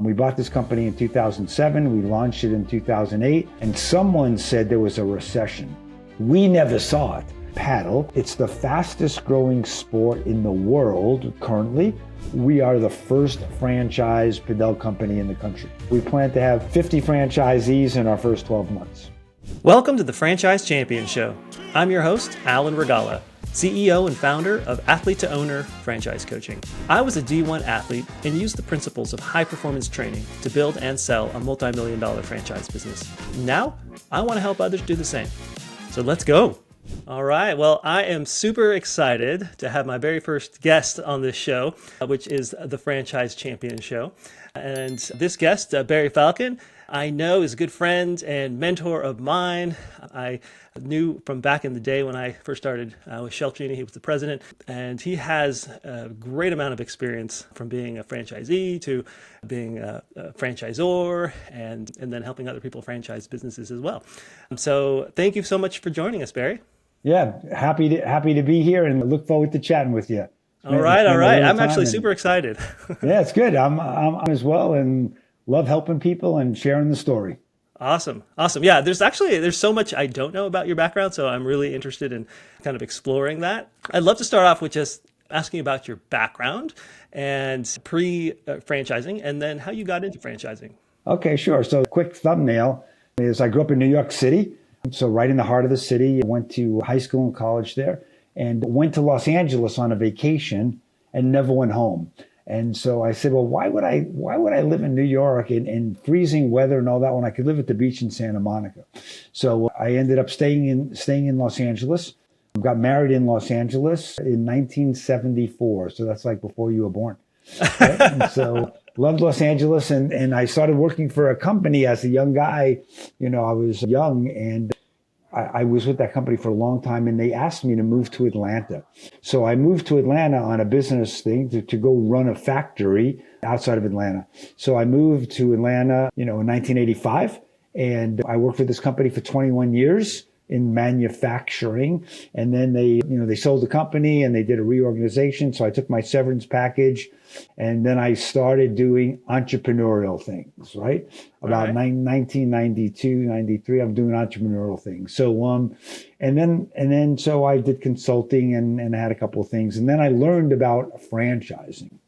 We bought this company in 2007. We launched it in 2008. And someone said there was a recession. We never saw it. Padel, it's the fastest growing sport in the world currently. We are the first franchise padel company in the country. We plan to have 50 franchisees in our first 12 months. Welcome to the Franchise Champion Show. I'm your host, Alan Regala, CEO and founder of Athlete to Owner Franchise Coaching. I was a D1 athlete and used the principles of high performance training to build and sell a multi-million-dollar franchise business. Now, I want to help others do the same. So let's go. All right. Well, I am super excited to have my very first guest on this show, which is the Franchise Champion Show. And this guest, Barry Falcon, I know is a good friend and mentor of mine. I knew from back in the day when I first started with Shelf Genie. He was the president, and he has a great amount of experience from being a franchisee to being a franchisor and then helping other people franchise businesses as well. So thank you so much for joining us, Barry. Yeah, happy to be here and look forward to chatting with you. All right. I'm actually super excited. Yeah, it's good. I'm as well, and love helping people and sharing the story. Awesome. Yeah, there's so much I don't know about your background, so I'm really interested in kind of exploring that. I'd love to start off with just asking about your background and pre-franchising, and then how you got into franchising. Okay, sure. So quick thumbnail is I grew up in New York City, so right in the heart of the city. I went to high school and college there, and went to Los Angeles on a vacation and never went home. And so I said, well, why would I live in New York in freezing weather and all that when I could live at the beach in Santa Monica? So I ended up staying in Los Angeles. Got married in Los Angeles in 1974. So that's like before you were born. Right? And so loved Los Angeles, and I started working for a company as a young guy. You know, I was young, and I was with that company for a long time, and they asked me to move to Atlanta. So I moved to Atlanta on a business thing to go run a factory outside of Atlanta. So I moved to Atlanta, in 1985, and I worked for this company for 21 years in manufacturing. And then they sold the company and they did a reorganization. So I took my severance package, and then I started doing entrepreneurial things, right? About 1992, 93, I'm doing entrepreneurial things. So, so I did consulting and I had a couple of things. And then I learned about franchising.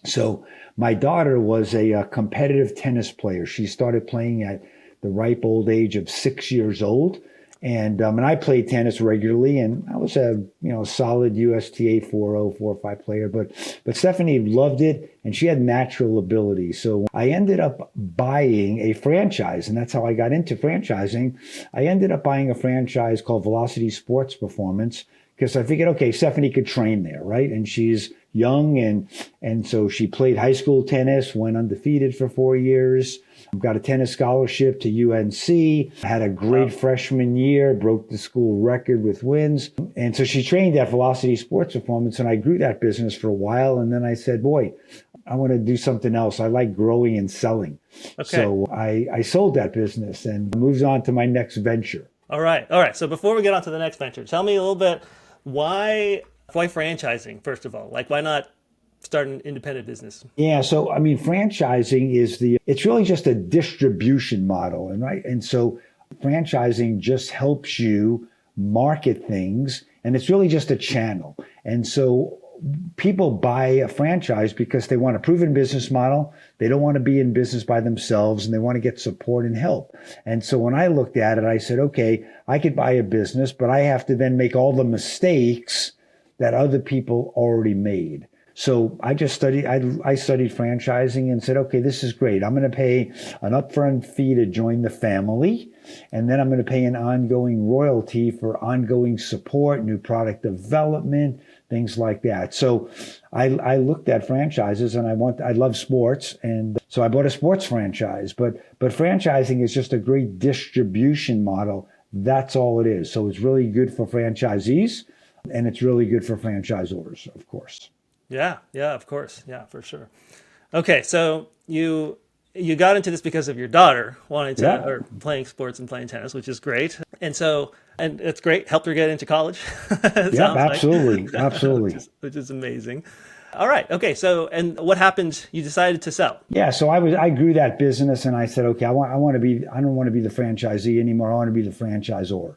So my daughter was a competitive tennis player. She started playing at the ripe old age of 6 years old. And I played tennis regularly, and I was a solid USTA 4.0, 4.5 player. But Stephanie loved it, and she had natural ability. So I ended up buying a franchise, and that's how I got into franchising. I ended up buying a franchise called Velocity Sports Performance because I figured, okay, Stephanie could train there, right? And she's young, and so she played high school tennis, went undefeated for 4 years. Got a tennis scholarship to UNC, had a great freshman year, broke the school record with wins. And so she trained at Velocity Sports Performance, and I grew that business for a while. And then I said, boy, I want to do something else. I like growing and selling. Okay. So I sold that business and moved on to my next venture. All right. So before we get on to the next venture, tell me a little bit, why franchising, first of all? Like, why not start an independent business? Yeah. So, franchising it's really just a distribution model. And so franchising just helps you market things, and it's really just a channel. And so people buy a franchise because they want a proven business model. They don't want to be in business by themselves, and they want to get support and help. And so when I looked at it, I said, okay, I could buy a business, but I have to then make all the mistakes that other people already made. So I studied franchising and said, okay, this is great. I'm going to pay an upfront fee to join the family, and then I'm going to pay an ongoing royalty for ongoing support, new product development, things like that. So I looked at franchises, and I love sports, and so I bought a sports franchise. But franchising is just a great distribution model. That's all it is. So it's really good for franchisees, and it's really good for franchisors, of course. Yeah, of course. Yeah, for sure. Okay, so you got into this because of your daughter wanting to, or playing sports and playing tennis, which is great. And it's great. Helped her get into college. Yeah, absolutely. Which is amazing. All right. Okay. So, and what happened? You decided to sell. Yeah, so I grew that business, and I said, okay, I don't want to be the franchisee anymore. I want to be the franchisor.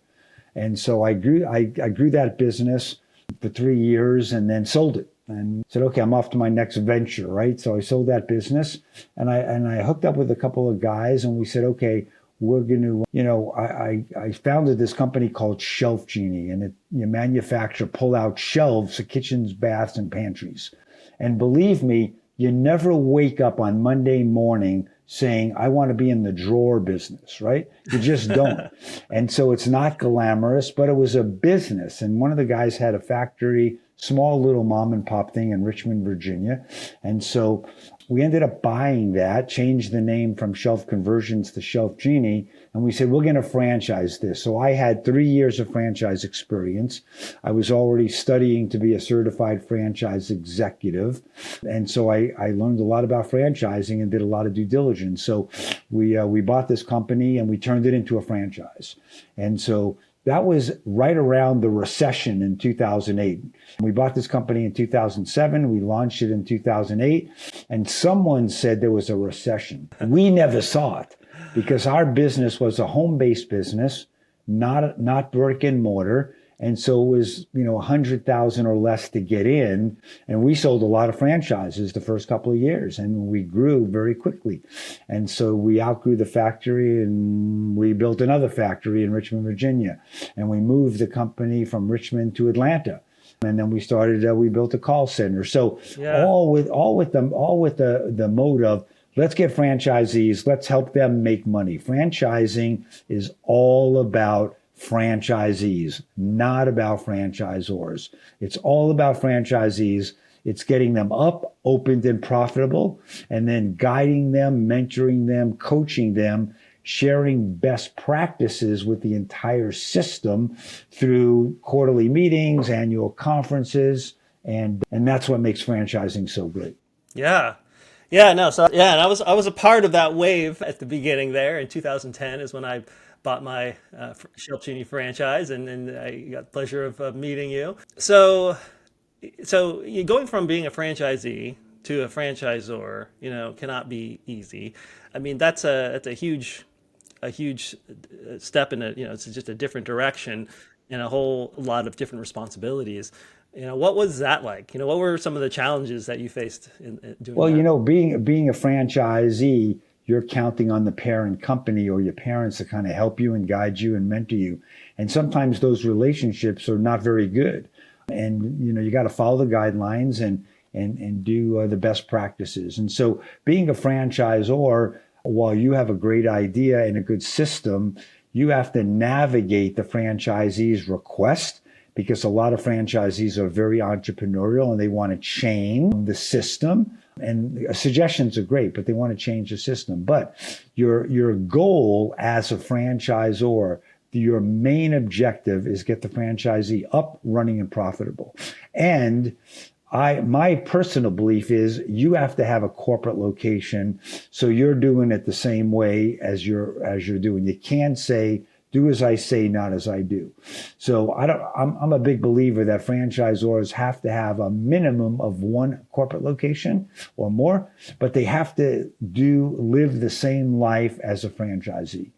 And so I grew that business for 3 years and then sold it and said, okay, I'm off to my next venture, right? So I sold that business, and I hooked up with a couple of guys, and we said, okay, we're going to, I founded this company called Shelf Genie, and you manufacture pull-out shelves for kitchens, baths, and pantries. And believe me, you never wake up on Monday morning saying, I want to be in the drawer business, right? You just don't. And so it's not glamorous, but it was a business. And one of the guys had a factory, small little mom and pop thing in Richmond, Virginia. And so we ended up buying that, changed the name from Shelf Conversions to Shelf Genie, and we said, we're going to franchise this. So I had 3 years of franchise experience. I was already studying to be a certified franchise executive. And so I learned a lot about franchising and did a lot of due diligence. So we bought this company and we turned it into a franchise. And so that was right around the recession in 2008. We bought this company in 2007. We launched it in 2008. And someone said there was a recession. We never saw it because our business was a home-based business, not brick and mortar. And so it was, 100,000 or less to get in. And we sold a lot of franchises the first couple of years, and we grew very quickly. And so we outgrew the factory, and we built another factory in Richmond, Virginia. And we moved the company from Richmond to Atlanta. And then we built a call center. So all with the mode of, let's get franchisees, let's help them make money. Franchising is all about franchisees, not about franchisors. It's all about franchisees. It's getting them up, opened, and profitable, and then guiding them, mentoring them, coaching them, sharing best practices with the entire system through quarterly meetings, annual conferences, and that's what makes franchising so great. Yeah. Yeah, no. So yeah, and I was a part of that wave at the beginning there in 2010 is when I bought my Shelf Genie franchise, and I got the pleasure of meeting you. So you going from being a franchisee to a franchisor, cannot be easy. I mean, that's a huge step in it. It's just a different direction and a whole lot of different responsibilities. What was that like? What were some of the challenges that you faced in doing that? Well, being a franchisee, you're counting on the parent company or your parents to kind of help you and guide you and mentor you. And sometimes those relationships are not very good. And, you got to follow the guidelines and do the best practices. And so being a franchisor, while you have a great idea and a good system, you have to navigate the franchisee's request, because a lot of franchisees are very entrepreneurial and they want to change the system. And suggestions are great, but they want to change the system. But your goal as a franchisor, your main objective is get the franchisee up, running, and profitable. And my personal belief is you have to have a corporate location, so you're doing it the same way as you're doing. You can't say, do as I say, not as I do. So I'm a big believer that franchisors have to have a minimum of one corporate location or more, but they have to live the same life as a franchisee.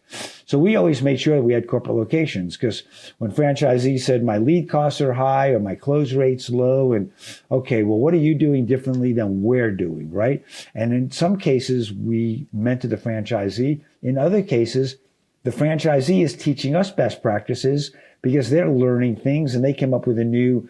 So we always made sure that we had corporate locations, because when franchisees said my lead costs are high or my close rate's low, and okay, well, what are you doing differently than we're doing, right? And in some cases, we mentor the franchisee. In other cases, the franchisee is teaching us best practices because they're learning things, and they came up with a new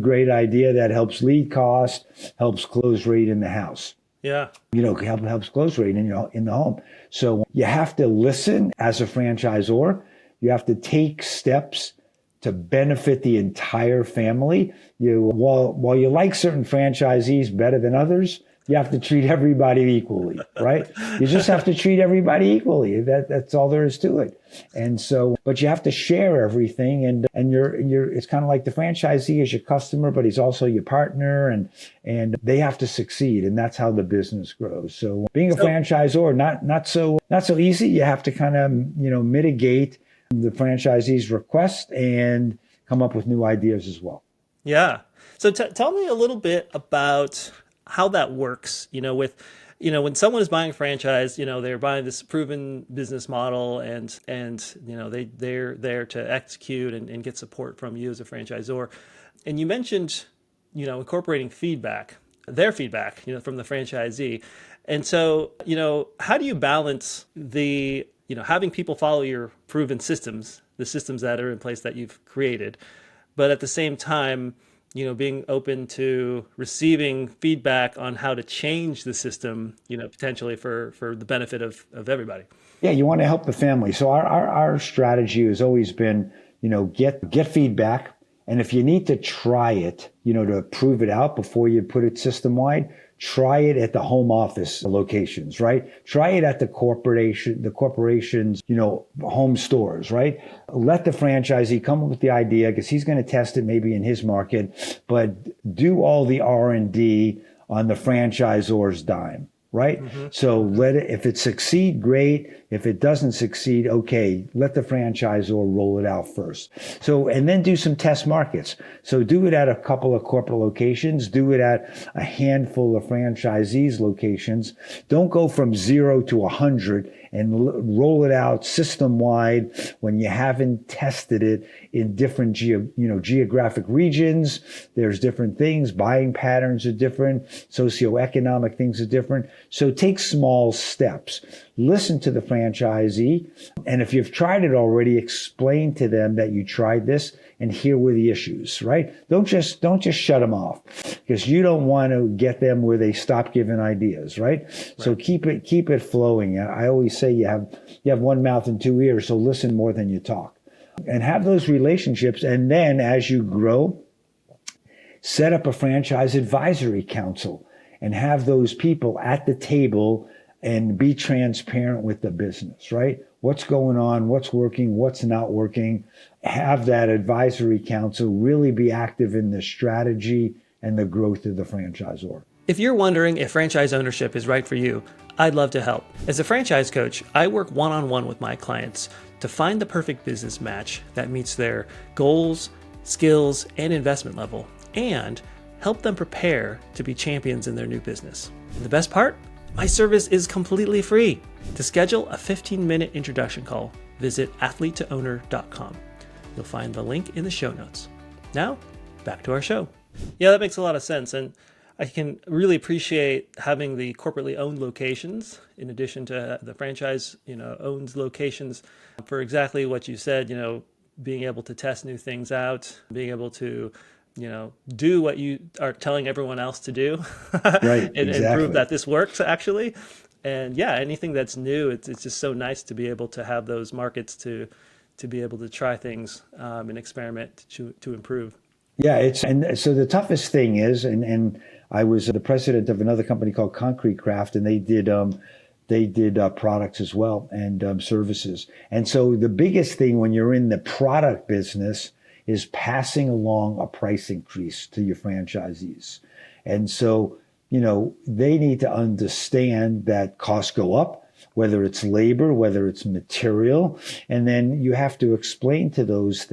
great idea that helps lead cost, helps close rate in the house. Yeah. Helps close rate in the home. So you have to listen as a franchisor. You have to take steps to benefit the entire family. While you like certain franchisees better than others, you have to treat everybody equally, right? You just have to treat everybody equally. That's all there is to it. And so, but you have to share everything, and it's kind of like the franchisee is your customer, but he's also your partner, and they have to succeed, and that's how the business grows. So being a franchisor, not so easy. You have to kind of, mitigate the franchisee's request and come up with new ideas as well. Yeah. So tell me a little bit about how that works. When someone is buying a franchise, they're buying this proven business model, and they're there to execute and get support from you as a franchisor. And you mentioned, incorporating their feedback, from the franchisee. And so, how do you balance having people follow your proven systems, the systems that are in place that you've created, but at the same time, being open to receiving feedback on how to change the system, potentially for the benefit of everybody. Yeah, you want to help the family. So our strategy has always been, get feedback. And if you need to try it, to prove it out before you put it system wide, try it at the home office locations, right? Try it at the corporation's, home stores, right? Let the franchisee come up with the idea because he's going to test it maybe in his market, but do all the R&D on the franchisor's dime. Right? Mm-hmm. So let it, if it succeed, great. If it doesn't succeed, okay, let the franchisor roll it out first. So, and then do some test markets. So do it at a couple of corporate locations, do it at a handful of franchisees locations. Don't go from 0 to 100 and roll it out system wide when you haven't tested it in different geographic regions. There's different things. Buying patterns are different. Socioeconomic things are different. So take small steps. Listen to the franchisee. And if you've tried it already, explain to them that you tried this and here were the issues, right? Don't just shut them off because you don't want to get them where they stop giving ideas, right? So keep it flowing. I always say you have one mouth and two ears, so listen more than you talk. And have those relationships. And then as you grow, set up a franchise advisory council and have those people at the table and be transparent with the business, right? What's going on, what's working, what's not working. Have that advisory council really be active in the strategy and the growth of the franchisor. If you're wondering if franchise ownership is right for you, I'd love to help. As a franchise coach, I work one-on-one with my clients to find the perfect business match that meets their goals, skills, and investment level, and help them prepare to be champions in their new business. And the best part? My service is completely free. To schedule a 15-minute introduction call, visit athletetoowner.com. You'll find the link in the show notes. Now, back to our show. Yeah, that makes a lot of sense. And I can really appreciate having the corporately owned locations in addition to the franchise, owned locations for exactly what you said, being able to test new things out, being able to do what you are telling everyone else to do, right? and prove that this works actually. And yeah, anything that's new, it's just so nice to be able to have those markets to be able to try things and experiment to improve. Yeah, and so the toughest thing is, and I was the president of another company called Concrete Craft, and they did products as well and services. And so the biggest thing when you're in the product business is passing along a price increase to your franchisees. And so, they need to understand that costs go up, whether it's labor, whether it's material. And then you have to explain to those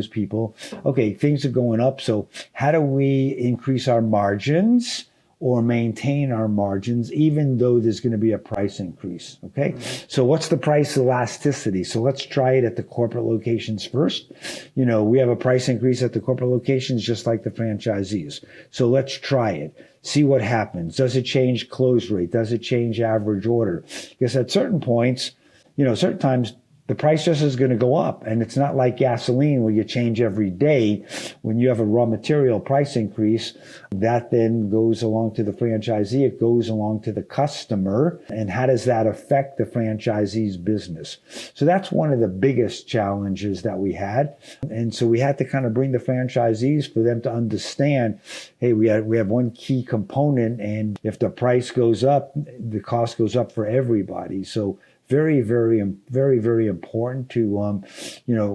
people, okay, things are going up. So how do we increase our margins or maintain our margins, even though there's going to be a price increase, okay? Mm-hmm. So what's the price elasticity? So let's try it at the corporate locations first. We have a price increase at the corporate locations just like the franchisees. So let's try it. See what happens. Does it change close rate? Does it change average order? Because at certain points, certain times, the price just is going to go up. And it's not like gasoline where you change every day. When you have a raw material price increase, that then goes along to the franchisee. It goes along to the customer. And how does that affect the franchisee's business? So that's one of the biggest challenges that we had. And so we had to kind of bring the franchisees for them to understand, hey, we have one key component. And if the price goes up, the cost goes up for everybody. So very, very, very, very important to,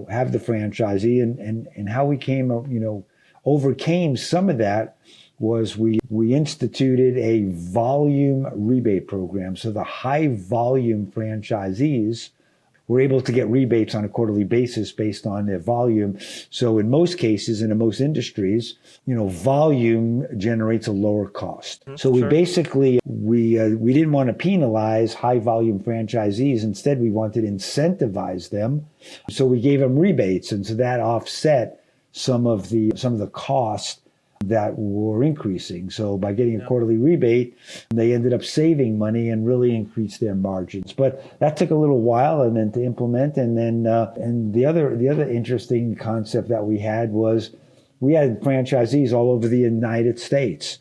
have the franchisee and how we overcame some of that was we instituted a volume rebate program. So the high volume franchisees we're able to get rebates on a quarterly basis based on their volume. So in most cases and in most industries, volume generates a lower cost. So we basically, we didn't want to penalize high volume franchisees. Instead, we wanted to incentivize them. So we gave them rebates. And so that offset some of the costs that were increasing. So by getting a quarterly rebate, they ended up saving money and really increased their margins. But that took a little while and then to implement. And then and the other interesting concept that we had was we had franchisees all over the United States.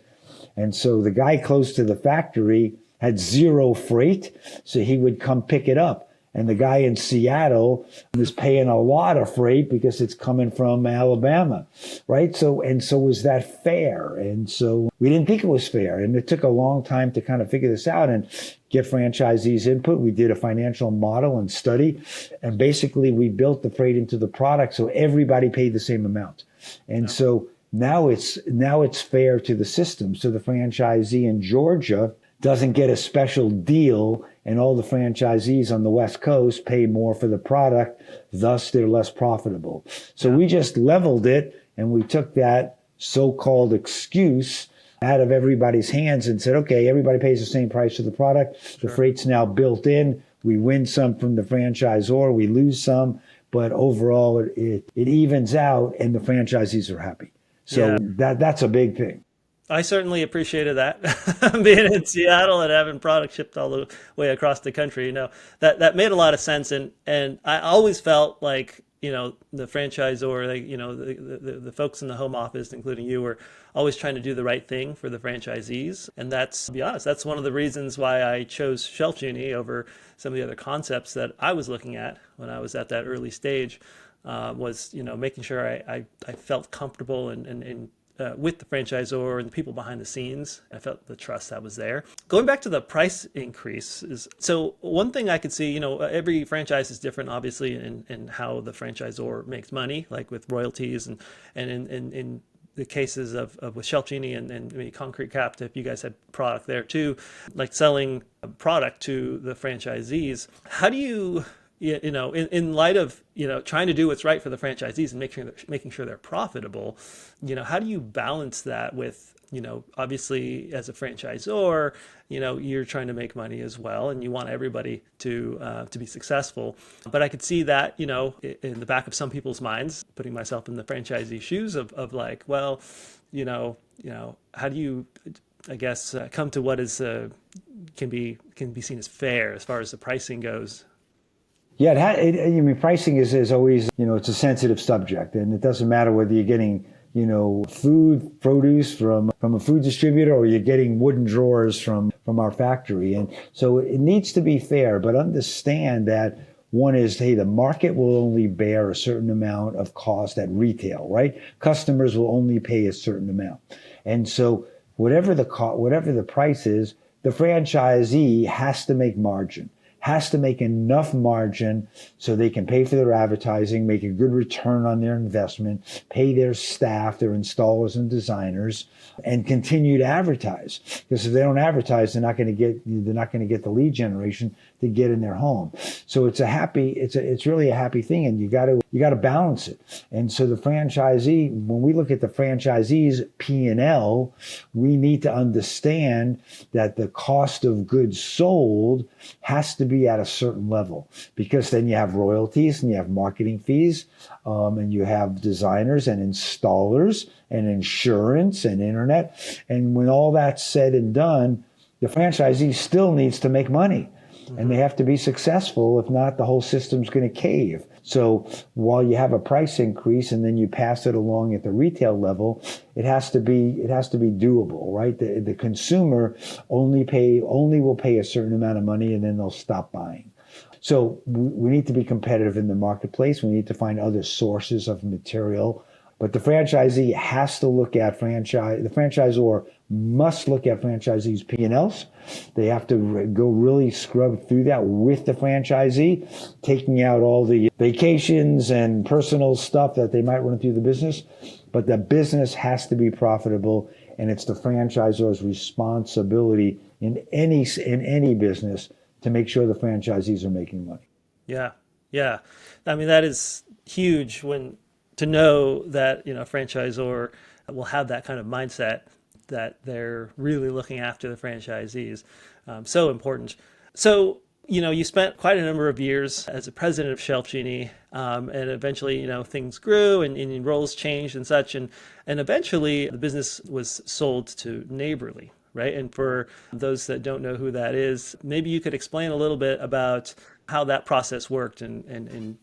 And so the guy close to the factory had zero freight, so he would come pick it up. And the guy in Seattle was paying a lot of freight because it's coming from Alabama, right? So was that fair? And so we didn't think it was fair. And it took a long time to kind of figure this out and get franchisees' input. We did a financial model and study. And basically we built the freight into the product so everybody paid the same amount. And so now it's fair to the system. So the franchisee in Georgia doesn't get a special deal and all the franchisees on the West Coast pay more for the product, thus they're less profitable. So we just leveled it and we took that so-called excuse out of everybody's hands and said, okay, everybody pays the same price for the product. The freight's now built in. We win some from the franchisor, we lose some, but overall it evens out and the franchisees are happy. So that's a big thing. I certainly appreciated that, being in Seattle and having product shipped all the way across the country. That made a lot of sense, and I always felt like the franchisor, the folks in the home office, including you, were always trying to do the right thing for the franchisees, and that's, to be honest, that's one of the reasons why I chose Shelf Genie over some of the other concepts that I was looking at when I was at that early stage. Was making sure I felt comfortable and with the franchisor and the people behind the scenes. I felt the trust that was there. Going back to the price increase, so one thing I could see, every franchise is different, obviously, in how the franchisor makes money, like with royalties and in the cases of with Shelf Genie and maybe Concrete Cap, if you guys had product there too, like selling product to the franchisees. How do you, in light of, trying to do what's right for the franchisees and making sure they're profitable, how do you balance that with, obviously as a franchisor, you're trying to make money as well and you want everybody to be successful. But I could see that, in the back of some people's minds, putting myself in the franchisee shoes of like, well, how do you, I guess, come to what is can be seen as fair as far as the pricing goes? Yeah, pricing is always, it's a sensitive subject, and it doesn't matter whether you're getting, food, produce from a food distributor or you're getting wooden drawers from our factory. And so it needs to be fair, but understand that one is, hey, the market will only bear a certain amount of cost at retail, right? Customers will only pay a certain amount. And so whatever the price is, the franchisee has to make margin. Has to make enough margin so they can pay for their advertising, make a good return on their investment, pay their staff, their installers and designers, and continue to advertise. Because if they don't advertise, they're not going to get the lead generation to get in their home. So it's really a happy thing, and you got to balance it. And so the franchisee, when we look at the franchisee's P&L, we need to understand that the cost of goods sold has to be at a certain level, because then you have royalties and you have marketing fees, and you have designers and installers and insurance and internet. And when all that's said and done, the franchisee still needs to make money. And they have to be successful. If not, the whole system's going to cave. So while you have a price increase and then you pass it along at the retail level, it has to be doable, right? The consumer only will pay a certain amount of money and then they'll stop buying. So we need to be competitive in the marketplace. We need to find other sources of material. But the franchisee has to look at the franchisor must look at franchisees' P&Ls. They have to go really scrub through that with the franchisee, taking out all the vacations and personal stuff that they might run through the business. But the business has to be profitable, and it's the franchisor's responsibility in any business to make sure the franchisees are making money. Yeah. Yeah. I mean, that is huge to know that, a franchisor will have that kind of mindset that they're really looking after the franchisees. So important. So, you spent quite a number of years as a president of Shelf Genie, and eventually, things grew and roles changed and such. And eventually the business was sold to Neighborly, right? And for those that don't know who that is, maybe you could explain a little bit about how that process worked and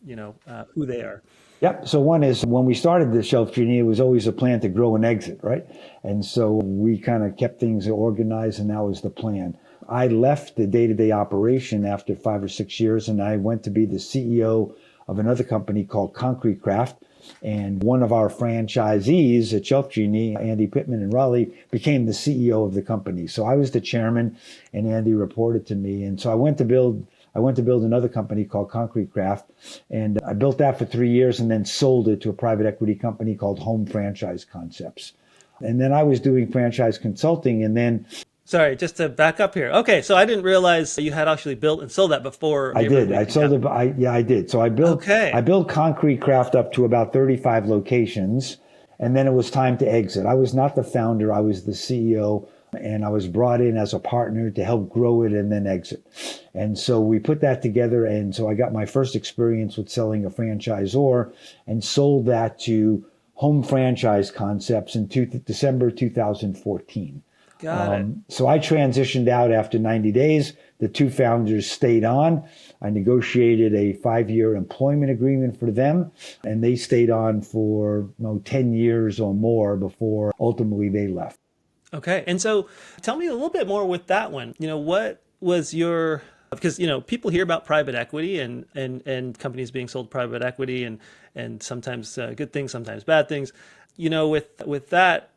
who they are. Yep. So one is when we started the Shelf Genie, it was always a plan to grow and exit, right? And so we kind of kept things organized, and that was the plan. I left the day-to-day operation after 5 or 6 years, and I went to be the CEO of another company called Concrete Craft. And one of our franchisees at Shelf Genie, Andy Pittman in Raleigh, became the CEO of the company. So I was the chairman, and Andy reported to me. And so I went to build another company called Concrete Craft, and I built that for 3 years and then sold it to a private equity company called Home Franchise Concepts. And then I was doing franchise consulting, and then Sorry, just to back up here. Okay, so I didn't realize you had actually built and sold that before. I did. I sold it. I did. So I built. Okay. I built Concrete Craft up to about 35 locations, and then it was time to exit. I was not the founder. I was the CEO, and I was brought in as a partner to help grow it and then exit. And so we put that together, and so I got my first experience with selling a franchisor and sold that to Home Franchise Concepts in December 2014. Got it. So I transitioned out after 90 days. The two founders stayed on. I negotiated a 5-year employment agreement for them, and they stayed on for 10 years or more before ultimately they left. Okay. And so tell me a little bit more with that one. What was because, people hear about private equity and companies being sold to private equity and sometimes good things, sometimes bad things. With that,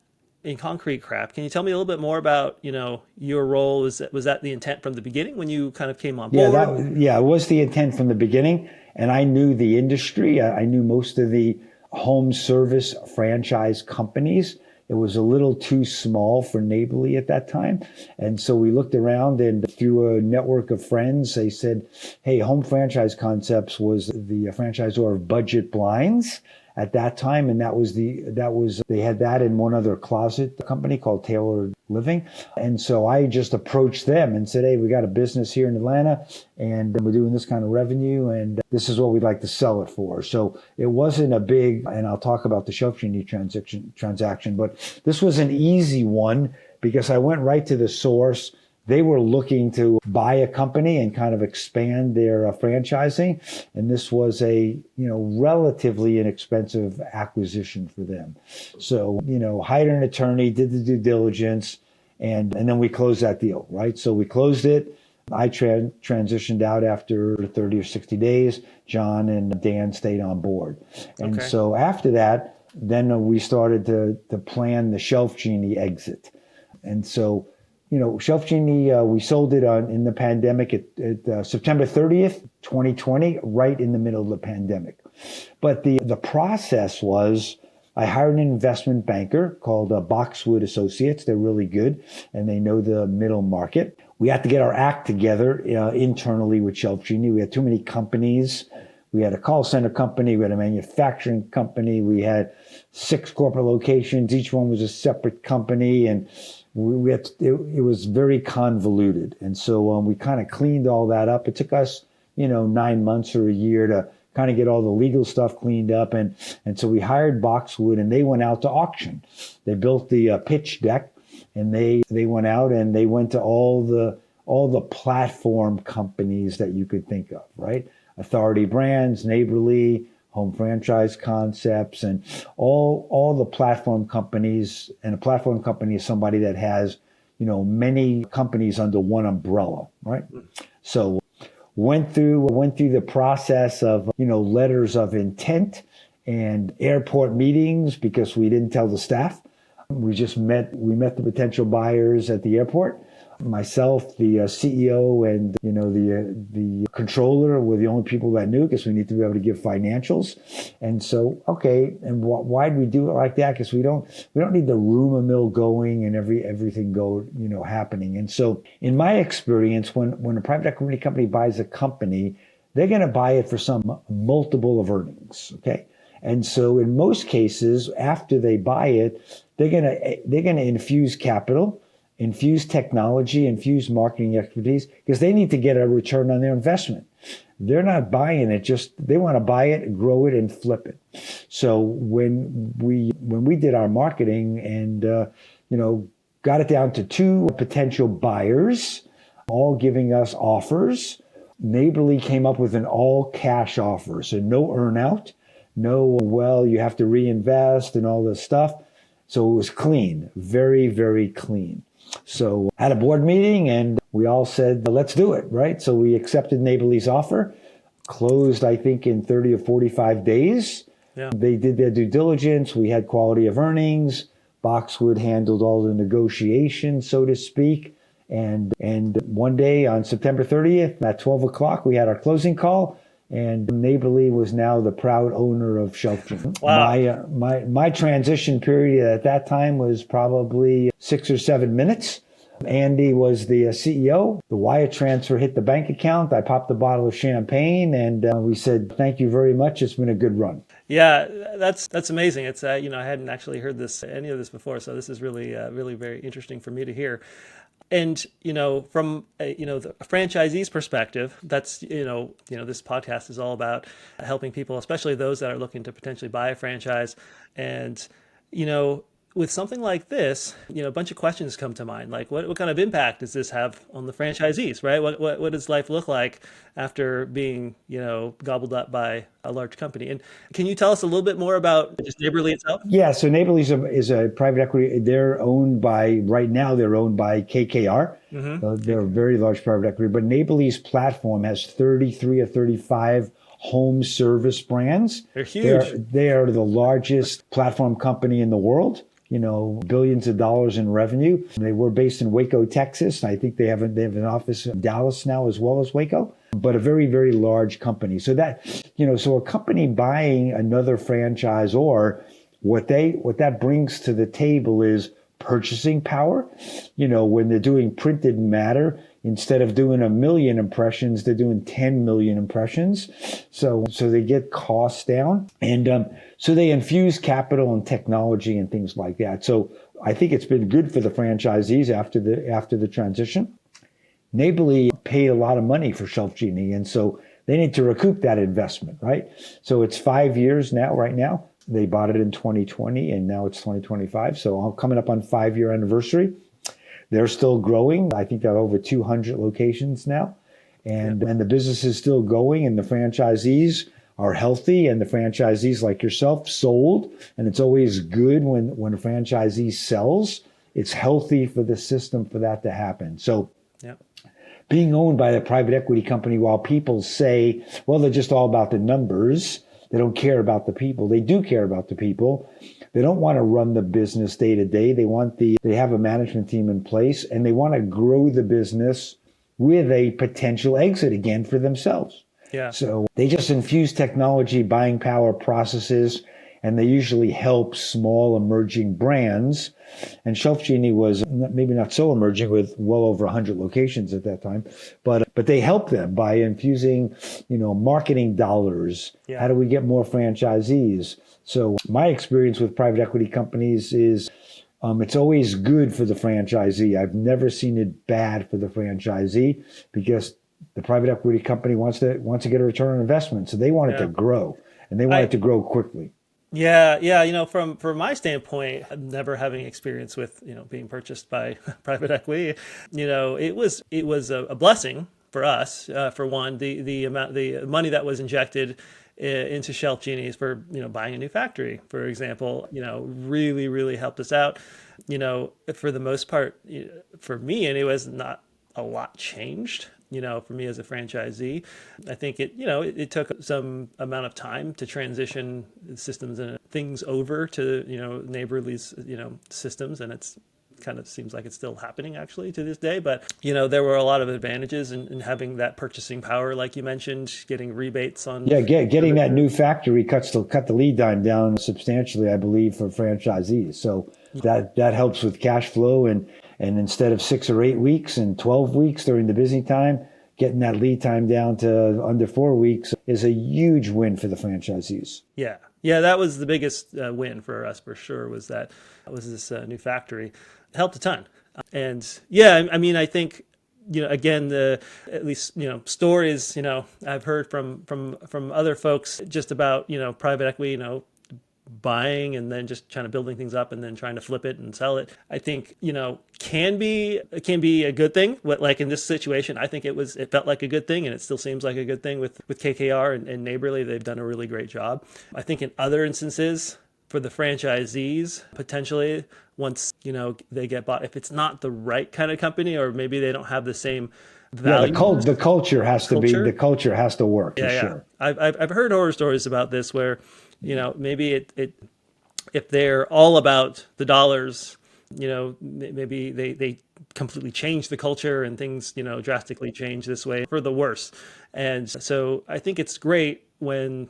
in Concrete Craft, can you tell me a little bit more about, your role? Was that the intent from the beginning when you kind of came on board? It was the intent from the beginning. And I knew the industry. I knew most of the home service franchise companies. It was a little too small for Neighborly at that time. And so we looked around, and through a network of friends, they said, hey, Home Franchise Concepts was the franchisor of Budget Blinds at that time, and they had that in one other closet company called Tailored Living. And so I just approached them and said, hey, we got a business here in Atlanta, and we're doing this kind of revenue, and this is what we'd like to sell it for. So it wasn't a big, and I'll talk about the Shelf Genie transaction, but this was an easy one because I went right to the source. They were looking to buy a company and kind of expand their franchising. And this was a, relatively inexpensive acquisition for them. So, hired an attorney, did the due diligence, and then we closed that deal, right? So we closed it. I transitioned out after 30 or 60 days. John and Dan stayed on board. And so after that, then we started to plan the Shelf Genie exit. And so, Shelf Genie, we sold it in the pandemic at September 30th, 2020, right in the middle of the pandemic. But the process was, I hired an investment banker called Boxwood Associates. They're really good, and they know the middle market. We had to get our act together internally with Shelf Genie. We had too many companies. We had a call center company. We had a manufacturing company. We had 6 corporate locations. Each one was a separate company, and it was very convoluted. And so we kind of cleaned all that up. It took us, 9 months or a year to kind of get all the legal stuff cleaned up. And so we hired Boxwood, and they went out to auction. They built the pitch deck, and they went out and they went to all the platform companies that you could think of, right? Authority Brands, Neighborly, Home Franchise Concepts, and all the platform companies. And a platform company is somebody that has, many companies under one umbrella, right? So went through the process of, letters of intent and airport meetings because we didn't tell the staff. We met the potential buyers at the airport. Myself, the CEO, and the controller were the only people that knew because we need to be able to give financials. And so, and why'd we do it like that? Because we don't need the rumor mill going and everything happening. And so, in my experience, when a private equity company buys a company, they're going to buy it for some multiple of earnings. Okay. And so in most cases, after they buy it, they're going to infuse capital, infuse technology, infuse marketing expertise, because they need to get a return on their investment. They're not buying it, just they want to buy it, grow it, and flip it. So when we did our marketing and got it down to 2 potential buyers, all giving us offers, Neighborly came up with an all cash offer, so no earnout, no you have to reinvest and all this stuff. So it was clean, very, very clean. So had a board meeting and we all said, let's do it, right? So we accepted Neighborly's offer, closed, I think, in 30 or 45 days. Yeah. They did their due diligence. We had quality of earnings. Boxwood handled all the negotiations, so to speak. And one day on September 30th at 12 o'clock, we had our closing call. And Neighborly was now the proud owner of Shelf Genie. Wow. My transition period at that time was probably 6 or 7 minutes. Andy was the CEO. The wire transfer hit the bank account. I popped a bottle of champagne and we said, thank you very much. It's been a good run. Yeah, that's amazing. It's I hadn't actually heard any of this before, so this is really really very interesting for me to hear. And from the franchisee's perspective, that's this podcast is all about helping people, especially those that are looking to potentially buy a franchise. And with something like this, a bunch of questions come to mind. Like, what kind of impact does this have on the franchisees, right? What does life look like after being, gobbled up by a large company? And can you tell us a little bit more about just Neighborly itself? Yeah, so Neighborly is a private equity. Right now they're owned by KKR. Mm-hmm. They're a very large private equity. But Neighborly's platform has 33 or 35 home service brands. They're huge. They are the largest platform company in the world. Billions of dollars in revenue. They were based in Waco, Texas. I think they have an office in Dallas now as well as Waco, but a very, very large company. So so a company buying another franchisor, what that brings to the table is purchasing power. When they're doing printed matter, instead of doing 1 million impressions, they're doing 10 million impressions. So they get costs down. And so they infuse capital and technology and things like that. So I think it's been good for the franchisees after the transition. Neighborly paid a lot of money for Shelf Genie, and so they need to recoup that investment, right? So it's 5 years now, right now. They bought it in 2020, and now it's 2025. So I'm coming up on 5-year anniversary. They're still growing. I think they're over 200 locations now. And the business is still going, and the franchisees are healthy, and the franchisees like yourself sold. And it's always good when a franchisee sells. It's healthy for the system for that to happen. So being owned by a private equity company, while people say, well, they're just all about the numbers, they don't care about the people. They do care about the people. They don't want to run the business day to day. They have a management team in place, and they want to grow the business with a potential exit again for themselves. Yeah. So they just infuse technology, buying power processes, and they usually help small emerging brands. And Shelf Genie was maybe not so emerging with well over 100 locations at that time, but they help them by infusing, marketing dollars. Yeah. How do we get more franchisees? So my experience with private equity companies is it's always good for the franchisee. I've never seen it bad for the franchisee because the private equity company wants to get a return on investment. So they want it to grow, and they want it to grow quickly. Yeah. From my standpoint, never having experience with, being purchased by private equity, it was a blessing for us. For one, the money that was injected into Shelf Genie for, buying a new factory, for example, really, really helped us out. For the most part, for me anyways, not a lot changed. For me as a franchisee, I think it took some amount of time to transition systems and things over to, Neighborly's, systems. And it's kind of seems like it's still happening actually to this day. But, there were a lot of advantages in having that purchasing power, like you mentioned, getting rebates on. Yeah, getting that new factory cut the lead time down substantially, I believe, for franchisees. So that helps with cash flow. And instead of 6 or 8 weeks and 12 weeks during the busy time, getting that lead time down to under 4 weeks is a huge win for the franchisees. Yeah. Yeah, that was the biggest win for us for sure, was this new factory. It helped a ton. And yeah, I mean, I think, again, at least, stories, I've heard from other folks just about, private equity, buying and then just trying to building things up and then trying to flip it and sell it. I think, can be a good thing. Like in this situation, I think it felt like a good thing, and it still seems like a good thing with KKR and Neighborly. They've done a really great job. I think in other instances for the franchisees, potentially once, they get bought, if it's not the right kind of company, or maybe they don't have the same value. Yeah, the culture has to work. Yeah, for yeah. Sure. I've heard horror stories about this where, maybe it if they're all about the dollars, maybe they completely change the culture and things, drastically change this way for the worse. And so I think it's great when,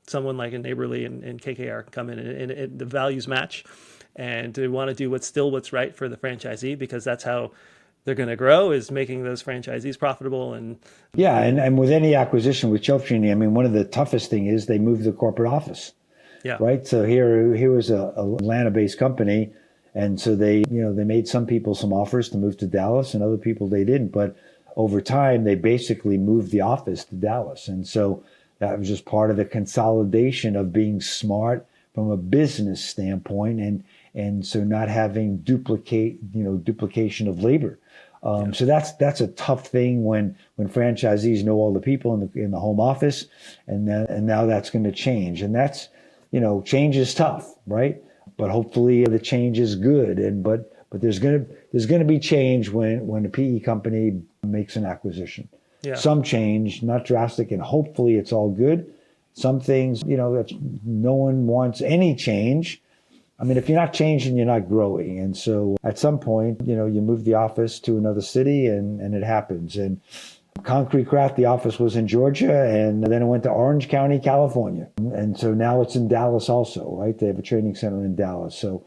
someone like a Neighborly and KKR can come in and the values match, and they want to do what's right for the franchisee, because that's how they're going to grow, is making those franchisees profitable. And yeah, and with any acquisition with Shelf Genie, I mean, one of the toughest thing is they moved the corporate office. Yeah. Right. So here was a Atlanta-based company, and so they made some people some offers to move to Dallas, and other people they didn't. But over time, they basically moved the office to Dallas, and so that was just part of the consolidation of being smart from a business standpoint, and so not having duplication of labor. So that's a tough thing when franchisees know all the people in the home office, and now that's going to change, and that's, change is tough, right? But hopefully the change is good, but there's gonna be change when a PE company makes an acquisition. Yeah. Some change, not drastic, and hopefully it's all good. Some things, that's, no one wants any change. I mean, if you're not changing, you're not growing. And so at some point, you move the office to another city, and it happens. And Concrete Craft, the office was in Georgia, and then it went to Orange County, California. And so now it's in Dallas also, right? They have a training center in Dallas. So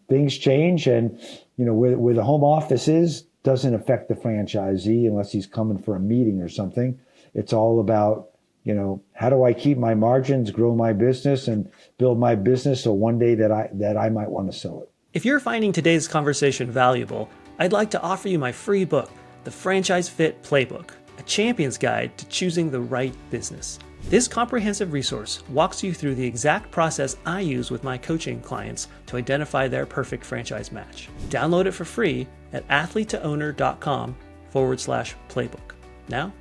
things change, and, where the home office is doesn't affect the franchisee unless he's coming for a meeting or something. It's all about, how do I keep my margins, grow my business, and build my business so one day that I might want to sell it. If you're finding today's conversation valuable, I'd like to offer you my free book, The Franchise Fit Playbook, a champion's guide to choosing the right business. This comprehensive resource walks you through the exact process I use with my coaching clients to identify their perfect franchise match. Download it for free at athletetoowner.com/playbook. Now,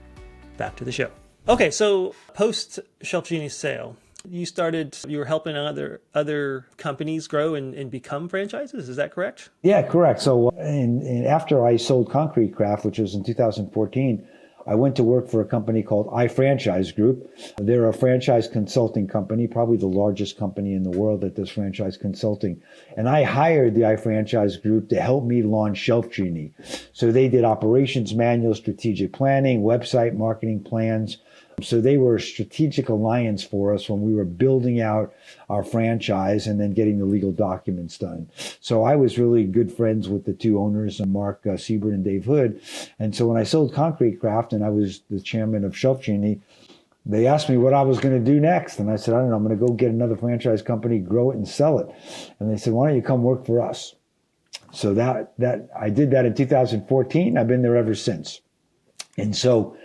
back to the show. Okay, so post Shelf Genie sale, you were helping other companies grow and become franchises. Is that correct? Yeah, correct. So and after I sold Concrete Craft, which was in 2014, I went to work for a company called iFranchise Group. They're a franchise consulting company, probably the largest company in the world that does franchise consulting. And I hired the iFranchise Group to help me launch Shelf Genie. So they did operations manual, strategic planning, website marketing plans. So they were a strategic alliance for us when we were building out our franchise and then getting the legal documents done. So I was really good friends with the two owners, Mark Siebert and Dave Hood. And so when I sold Concrete Craft and I was the chairman of Shelf Genie, they asked me what I was going to do next. And I said, I don't know, I'm going to go get another franchise company, grow it and sell it. And they said, why don't you come work for us? So that I did that in 2014. I've been there ever since. And so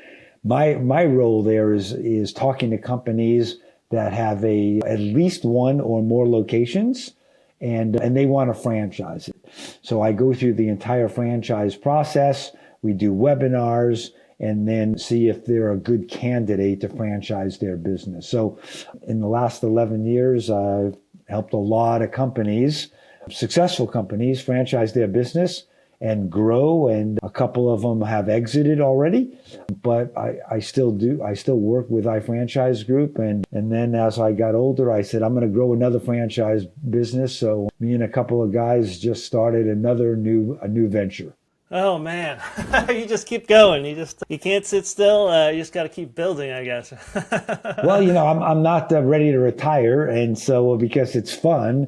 my role there is talking to companies that have at least one or more locations, and they want to franchise it. So I go through the entire franchise process. We do webinars and then see if they're a good candidate to franchise their business. So in the last 11 years, I've helped a lot of companies, successful companies, franchise their business and grow, and a couple of them have exited already, but I still work with iFranchise Group, and then as I got older, I said I'm going to grow another franchise business. So me and a couple of guys just started a new venture. Oh man, you just keep going. You can't sit still. You just got to keep building, I guess. Well, I'm not ready to retire, and so because it's fun,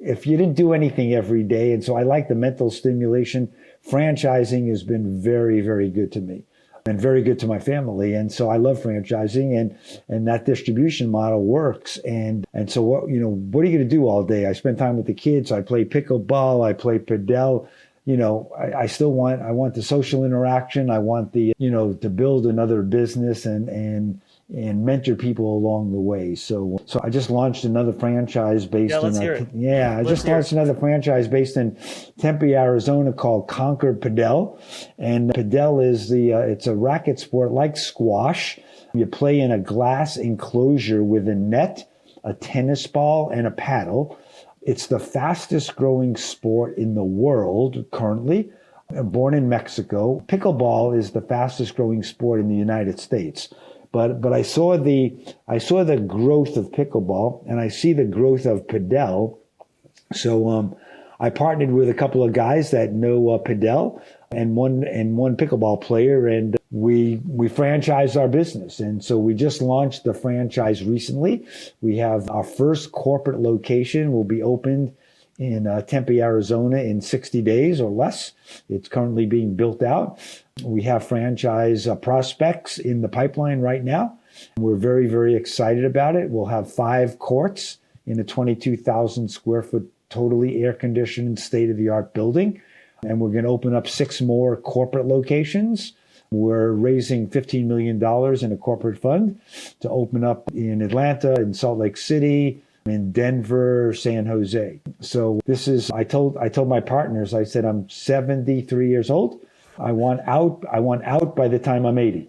if you didn't do anything every day, and so I like the mental stimulation, franchising has been very, very good to me. and very good to my family. And so I love franchising, and that distribution model works. And so what are you going to do all day? I spend time with the kids. I play pickleball. I play padel. I still want the social interaction. I want to build another business and mentor people along the way. So I just launched another franchise based another franchise based in Tempe, Arizona called Conquer Padel. And Padel is it's a racket sport like squash. You play in a glass enclosure with a net, a tennis ball, and a paddle. It's the fastest growing sport in the world currently. Born in Mexico. Pickleball is the fastest growing sport in the United States. But I saw the growth of pickleball, and I see the growth of padel. So I partnered with a couple of guys that know padel and one pickleball player, and we franchised our business. And so we just launched the franchise recently. We have our first corporate location will be opened in Tempe, Arizona in 60 days or less. It's currently being built out. We have franchise prospects in the pipeline right now. We're very, very excited about it. We'll have 5 courts in a 22,000 square foot, totally air-conditioned, state-of-the-art building. And we're going to open up 6 more corporate locations. We're raising $15 million in a corporate fund to open up in Atlanta, in Salt Lake City, in Denver, San Jose. So I told my partners, I said, I'm 73 years old. I want out by the time I'm 80.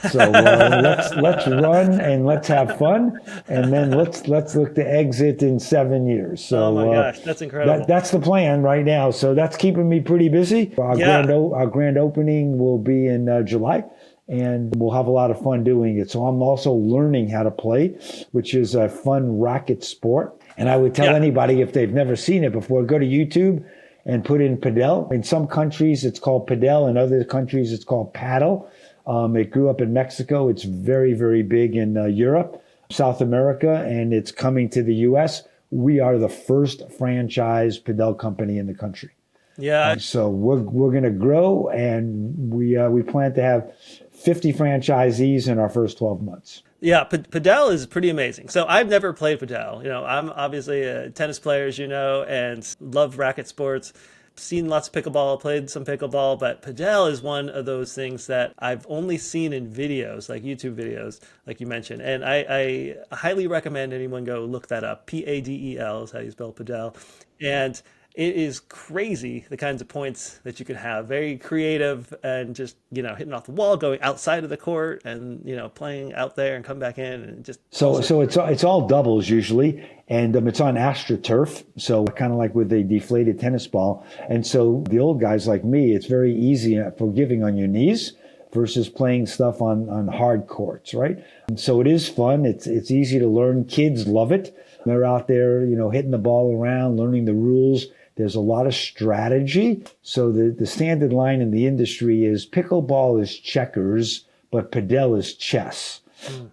So let's run and let's have fun, and then let's look to exit in 7 years. So oh my gosh, that's incredible. That's the plan right now. So that's keeping me pretty busy. Our grand opening will be in July. And we'll have a lot of fun doing it. So I'm also learning how to play, which is a fun racket sport. And I would tell anybody, if they've never seen it before, go to YouTube and put in padel. In some countries, it's called padel. In other countries, it's called paddle. It grew up in Mexico. It's very, very big in Europe, South America, and it's coming to the U.S. We are the first franchise padel company in the country. Yeah. So we're going to grow, and we plan to have 50 franchisees in our first 12 months. Yeah, padel is pretty amazing. So I've never played padel. I'm obviously a tennis player, as you know, and love racket sports. Seen lots of pickleball, played some pickleball, but padel is one of those things that I've only seen in videos, like YouTube videos, like you mentioned. And I highly recommend anyone go look that up. Padel is how you spell padel. And it is crazy the kinds of points that you can have. Very creative, and just, hitting off the wall, going outside of the court, and, playing out there and come back in, and just. So it's all doubles usually, and it's on AstroTurf. So kind of like with a deflated tennis ball. And so the old guys like me, it's very easy and forgiving on your knees versus playing stuff on hard courts, right? And so it is fun. It's easy to learn. Kids love it. They're out there, hitting the ball around, learning the rules. There's a lot of strategy. So the standard line in the industry is pickleball is checkers, but padel is chess.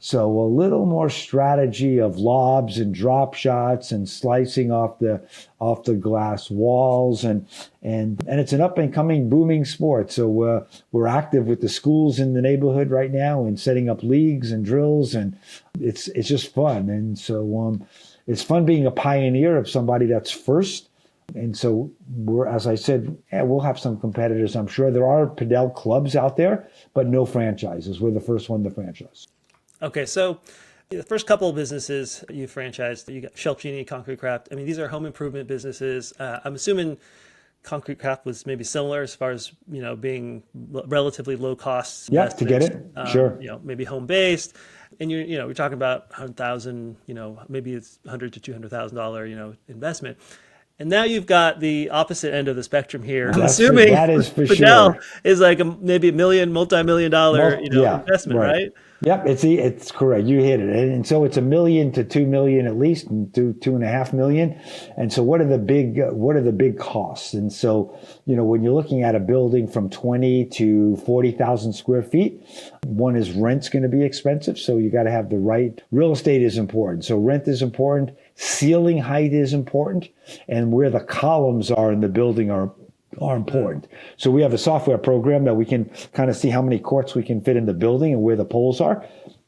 So a little more strategy of lobs and drop shots and slicing off the glass walls, and it's an up and coming booming sport. So we're active with the schools in the neighborhood right now and setting up leagues and drills, and it's just fun. And so it's fun being a pioneer of somebody that's first. And so as I said, we'll have some competitors. I'm sure there are padel clubs out there, but no franchises. We're the first one to franchise. Okay, so the first couple of businesses you franchised, you got Shelf Genie, Concrete Craft. I mean, these are home improvement businesses. I'm assuming Concrete Craft was maybe similar as far as, being relatively low cost. Yeah, to get it, sure. Maybe home based. And you're talking about $100,000, maybe it's $100,000 to $200,000, investment. And now you've got the opposite end of the spectrum here. Assuming that is for padel sure. is like maybe a multi-million-dollar investment, right? Yep, it's correct. You hit it. And so it's $1 million to $2 million at least, and $2.5 million. And so what are the big costs? And so, when you're looking at a building from 20 to 40,000 square feet, one is rent's going to be expensive. So you got to have the right real estate is important. So rent is important. Ceiling height is important. And where the columns are in the building are are important. So we have a software program that we can kind of see how many courts we can fit in the building and where the poles are,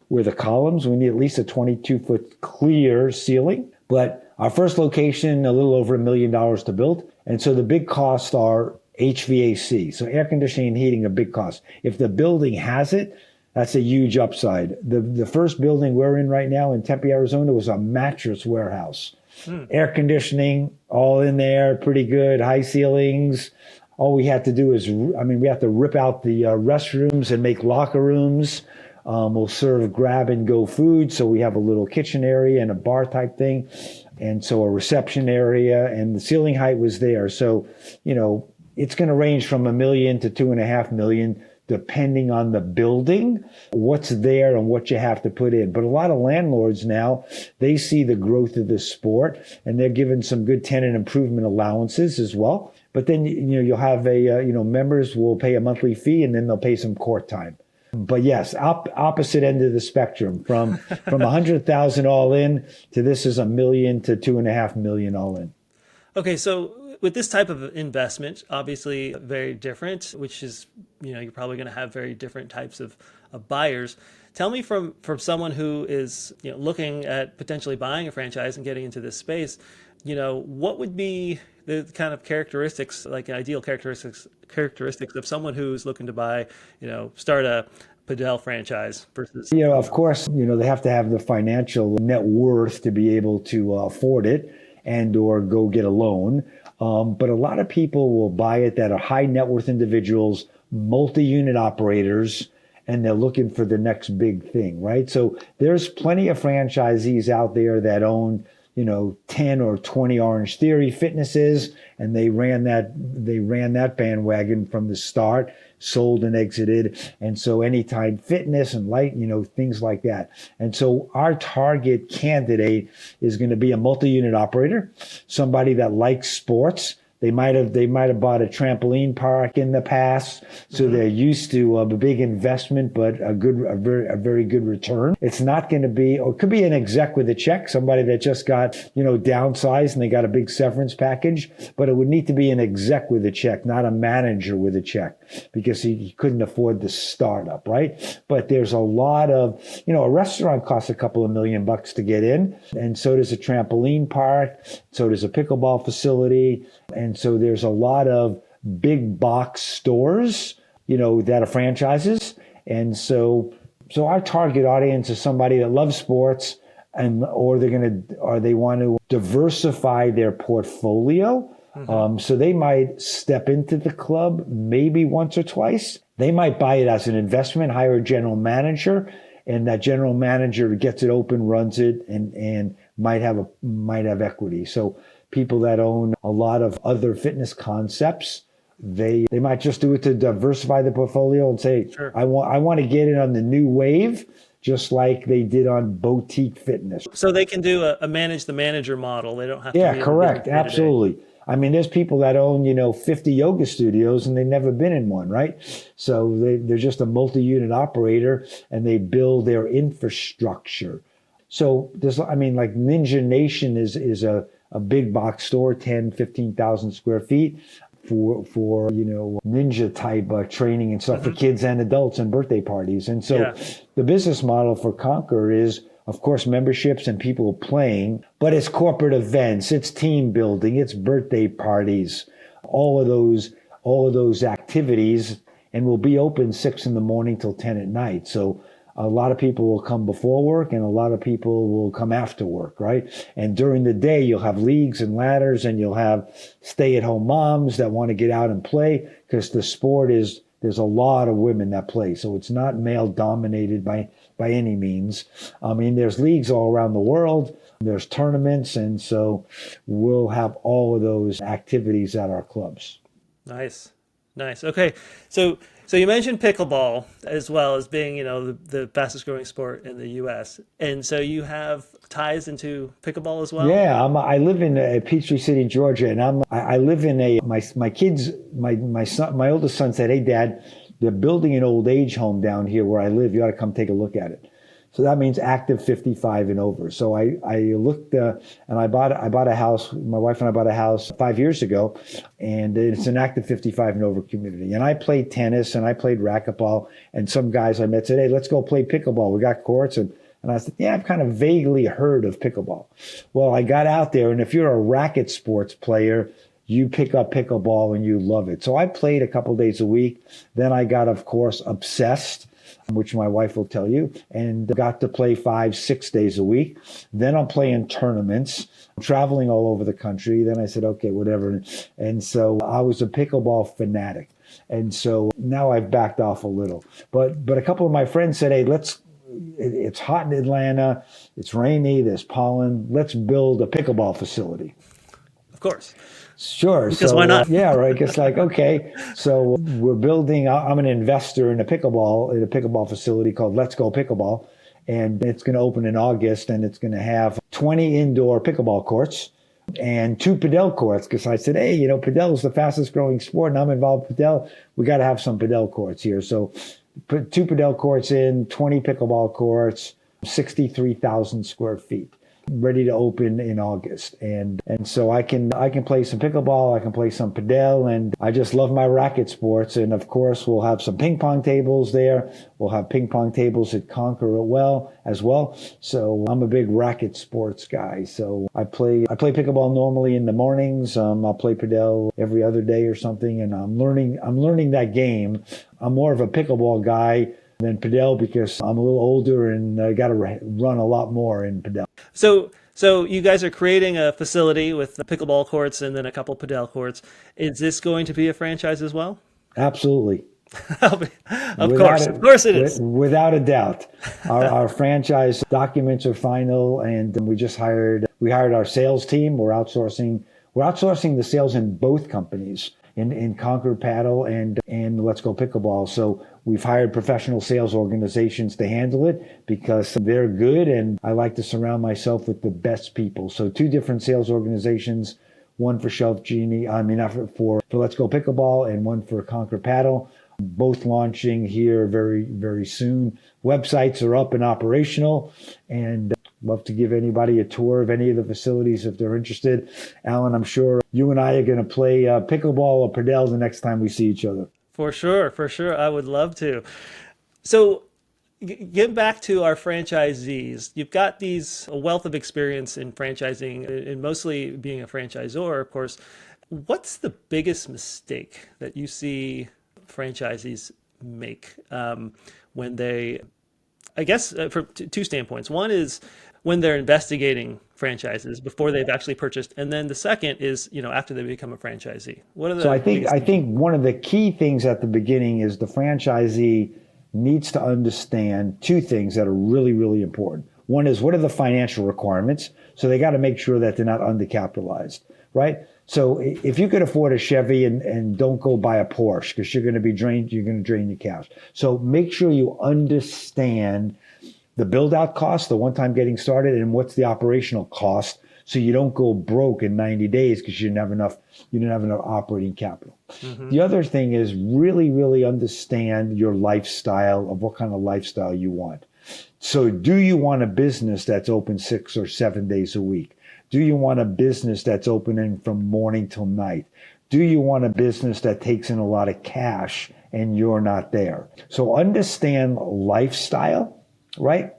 where the columns. We need at least a 22-foot clear ceiling. But our first location, a little over $1 million to build. And so the big costs are HVAC. So air conditioning and heating are big costs. If the building has it, that's a huge upside. The first building we're in right now in Tempe, Arizona was a mattress warehouse. Air conditioning, all in there, pretty good, high ceilings. All we had to do is, we have to rip out the restrooms and make locker rooms. We'll serve grab and go food. So we have a little kitchen area and a bar type thing. And so a reception area, and the ceiling height was there. So, it's going to range from $1 million to $2.5 million, depending on the building, what's there and what you have to put in. But a lot of landlords now, they see the growth of the sport, and they're given some good tenant improvement allowances as well. But then, you'll have members will pay a monthly fee, and then they'll pay some court time. But yes, opposite end of the spectrum, from 100,000 all in to this is $1 million to $2.5 million all in. Okay, so with this type of investment, obviously very different, which is, you're probably going to have very different types of buyers. Tell me from someone who is, looking at potentially buying a franchise and getting into this space, what would be the kind of characteristics, like ideal characteristics of someone who's looking to buy, start a Padel franchise versus... Of course, they have to have the financial net worth to be able to afford it and or go get a loan. But a lot of people will buy it that are high net worth individuals, multi-unit operators, and they're looking for the next big thing, right? So there's plenty of franchisees out there that own 10 or 20 Orange Theory fitnesses, and they ran that bandwagon from the start, sold and exited. And so Anytime Fitness and Light, things like that. And so our target candidate is going to be a multi-unit operator, somebody that likes sports. They might have bought a trampoline park in the past, so they're used to a big investment, but a very good return. It's not going to be, or it could be an exec with a check, somebody that just got downsized and they got a big severance package. But it would need to be an exec with a check, not a manager with a check, because he couldn't afford the startup, right? But there's a lot of, a restaurant costs a couple of $1 million to get in, and so does a trampoline park, so does a pickleball facility. And so there's a lot of big box stores, that are franchises. And so our target audience is somebody that loves sports or they want to diversify their portfolio. So they might step into the club maybe once or twice. They might buy it as an investment, hire a general manager, and that general manager gets it open, runs it, and might have equity. So people that own a lot of other fitness concepts, they might just do it to diversify the portfolio and say, sure, I want to get in on the new wave, just like they did on boutique fitness. So they can do a manage the manager model. They don't have to. Yeah, correct. Absolutely. There's people that own, 50 yoga studios and they've never been in one, right? So they're just a multi-unit operator and they build their infrastructure. So there's, like Ninja Nation is a big box store, 10, 15,000 square feet for ninja type training and stuff for kids and adults and birthday parties. And so the business model for Conquer is, of course, memberships and people playing, but it's corporate events, it's team building, it's birthday parties, all of those activities, and we'll be open 6 a.m. till 10 p.m. So a lot of people will come before work and a lot of people will come after work, right? And during the day, you'll have leagues and ladders and you'll have stay-at-home moms that want to get out and play, because the sport is, there's a lot of women that play. So it's not male-dominated by any means. There's leagues all around the world. There's tournaments. And so we'll have all of those activities at our clubs. Nice. Okay. So you mentioned pickleball as well as being, the fastest growing sport in the U.S. And so you have ties into pickleball as well? Yeah, I live in Peachtree City, Georgia, and I live in my oldest son said, "Hey, Dad, they're building an old age home down here where I live. You ought to come take a look at it." So that means active 55 and over. So I looked and I bought a house. My wife and I bought a house 5 years ago, and it's an active 55 and over community. And I played tennis and I played racquetball. And some guys I met said, "Hey, let's go play pickleball. We got courts." And I said, "Yeah, I've kind of vaguely heard of pickleball." Well, I got out there, and if you're a racket sports player, you pick up pickleball and you love it. So I played a couple days a week. Then I got, of course, obsessed, which my wife will tell you, and got to play 5-6 days a week. Then I'm playing tournaments, traveling all over the country. Then I said, okay, whatever. And so I was a pickleball fanatic. And so now I've backed off a little. But a couple of my friends said, "Hey, it's hot in Atlanta. It's rainy. There's pollen. Let's build a pickleball facility." Of course. Sure. Because so, why not? Yeah, right. It's like, okay, so we're building, I'm an investor in a pickleball facility called Let's Go Pickleball. And it's going to open in August, and it's going to have 20 indoor pickleball courts and 2 padel courts. Because I said, hey, padel is the fastest growing sport, and I'm involved with padel. We got to have some padel courts here. So put 2 padel courts in, 20 pickleball courts, 63,000 square feet, ready to open in August. And so I can play some pickleball, I can play some padel, and I just love my racket sports. And of course, we'll have some ping pong tables there. We'll have ping pong tables at Conquer as well. So I'm a big racket sports guy. So I play pickleball normally in the mornings. I'll play padel every other day or something, and I'm learning that game. I'm more of a pickleball guy than padel because I'm a little older and I got to run a lot more in padel. So you guys are creating a facility with the pickleball courts and then a couple padel courts. Is this going to be a franchise as well? Absolutely. Of course it is. Without a doubt. Our franchise documents are final, and we hired our sales team. We're outsourcing the sales in both companies, in Conquer Padel and Let's Go Pickleball. So we've hired professional sales organizations to handle it because they're good, and I like to surround myself with the best people. So 2 different sales organizations, one for Shelf Genie, for Let's Go Pickleball, and one for Conquer Padel, both launching here very, very soon. Websites are up and operational, and love to give anybody a tour of any of the facilities if they're interested. Alan, I'm sure you and I are going to play pickleball or padel the next time we see each other. For sure. I would love to. So get back to our franchisees. You've got a wealth of experience in franchising and mostly being a franchisor, of course. What's the biggest mistake that you see franchisees make when they, I guess, from 2 standpoints. One is when they're investigating franchises before they've actually purchased, and then the second is after they become a franchisee. What are the? So I think one of the key things at the beginning is the franchisee needs to understand 2 things that are really, really important. One is, what are the financial requirements? So they got to make sure that they're not undercapitalized, right? So if you could afford a Chevy and don't go buy a Porsche because you're going to drain your cash. So make sure you understand the build out cost, the one time getting started, and what's the operational cost, so you don't go broke in 90 days because you didn't have enough operating capital. Mm-hmm. The other thing is really, really understand your lifestyle, of what kind of lifestyle you want. So do you want a business that's open 6 or 7 days a week? Do you want a business that's opening from morning till night? Do you want a business that takes in a lot of cash and you're not there? So understand lifestyle, right?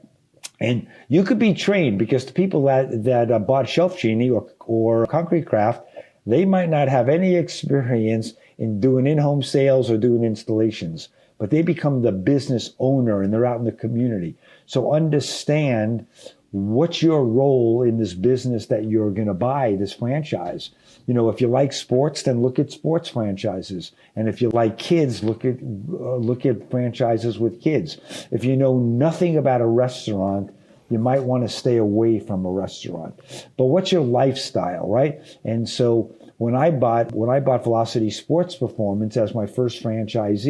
And you could be trained, because the people that bought Shelf Genie or Concrete Craft, they might not have any experience in doing in-home sales or doing installations, but they become the business owner and they're out in the community. So understand what's your role in this business that you're going to buy, this franchise. If you like sports, then look at sports franchises. And if you like kids, look at franchises with kids. If you know nothing about a restaurant, you might want to stay away from a restaurant. But what's your lifestyle, right? And so when I bought Velocity Sports Performance as my first franchise,